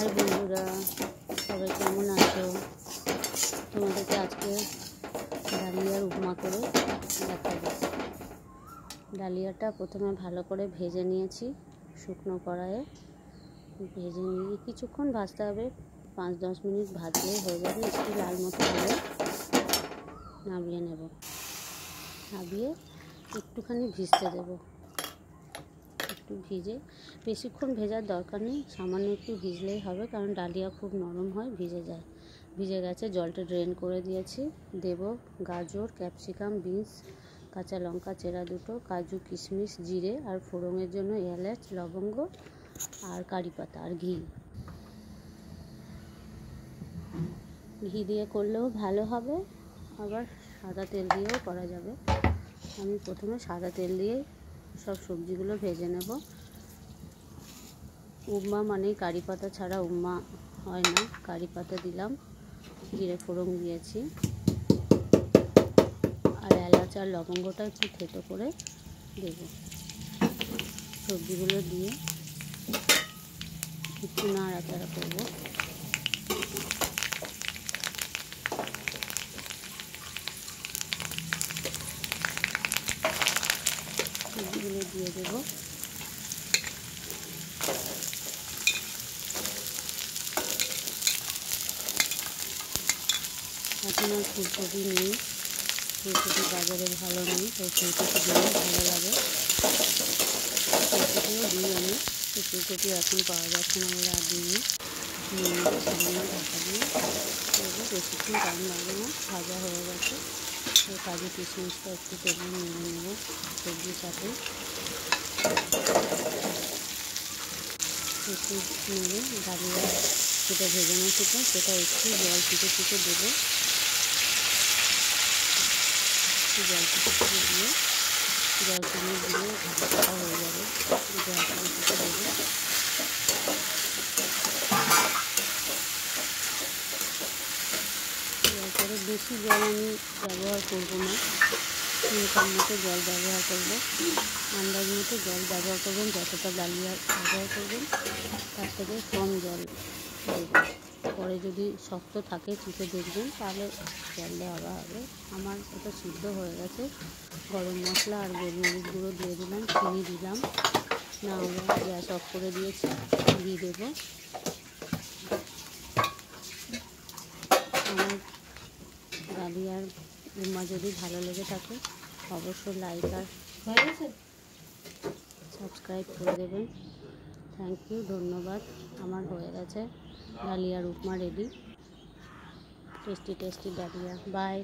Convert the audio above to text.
High বন্ধুরা, সবাই কেমন আছো? তোমাদেরকে আজকে ডালিয়ার উপমা করে দেখাবো। ডালিয়াটা প্রথমে ভালো করে ভেজে নিয়েছি শুকনো কড়াইয়ে। ভেজে নিয়ে কিছুক্ষণ ভাজতে হবে, 5-10 মিনিট ভাজলেই হয়ে যাবে। একটু লাল মতো হলে নামিয়ে নেব। নামিয়ে একটুখানি ভিজতে দেবো। একটু ভিজে, বেশিক্ষণ ভেজার দরকার নেই, সামান্য একটু ভিজলেই হবে, কারণ ডালিয়া খুব নরম হয়, ভিজে যায়। ভিজে গেছে, জলটা ড্রেন করে দিয়েছি। দেব গাজর, ক্যাপসিকাম, বিনস, কাঁচা লঙ্কা চেরা দুটো, কাজু, কিশমিশ, জিরে, আর ফোড়নের জন্য এলাচ, লবঙ্গ আর কারি পাতা আর ঘি। ঘি দিয়ে করলেও ভালো হবে, আবার সাদা তেল দিয়েও করা যাবে। আমি প্রথমে সাদা তেল দিয়ে সব সবজিগুলো ভেজে নেব। উপমা মানেই কারি পাতা ছাড়া উপমা হয় না। কারি পাতা দিলাম, জিরে ফোড়ন দিয়েছি, আর এলাচ আর লবঙ্গটা একটু থেতো করে দেব। সবজিগুলো দিয়ে একটু নাড়াচাড়া করব। সবজিগুলো দিয়ে দেবো। এখন আর ফুলকপি নেই, ফুলকপি বাজারে ভালো নেই, তো ফুলকপি দিলে ভালো লাগে। ফুলকপিও দিই আমি, তো ফুলকপি এখন পাওয়া যাচ্ছে না বলে আর দিইনি। নিয়ে সামান্য ঢাকা দিয়ে দেবো। বেশিক্ষণ টাইম লাগবে না, ভাজা হয়ে গেছে। তো কাজু কিশমিশটা একটু তেলে নিয়ে নেব সবজির সাথে। একটু নেড়ে ডালিয়া যেটা ভেজানো ছিল সেটা একটু জল ছিটে দেবো। জল ছিটে দিয়ে জল চিনি দিয়ে ভাজা হয়ে যাবে। জল ছিটে দেবো। তারপরে বেশি জল আমি ব্যবহার করবো না, তিন মতো জল ব্যবহার করবো। আন্দাজ মতো জল ব্যবহার করবেন, যতটা ডালিয়া ব্যবহার করবেন তার থেকে কম জল দেবেন। পরে যদি শক্ত থাকে চিপে দেখবেন, তাহলে জল দেওয়া হবে। আমার ওটা সিদ্ধ হয়ে গেছে। গরম মশলা আর গোলমরিচ গুঁড়ো দিয়ে দিলাম, চিনি দিলাম, না হলে গ্যাস অফ করে দিয়েছি। ঘি দেবো। আমার ডালিয়ার উপমা যদি ভালো লেগে থাকে অবশ্যই লাইক আর সাবস্ক্রাইব করে দেবেন। থ্যাংক ইউ, ধন্যবাদ। আমার হয়ে গেছে ডালিয়ার উপমা রেডি। Tasty dahlia. বাই।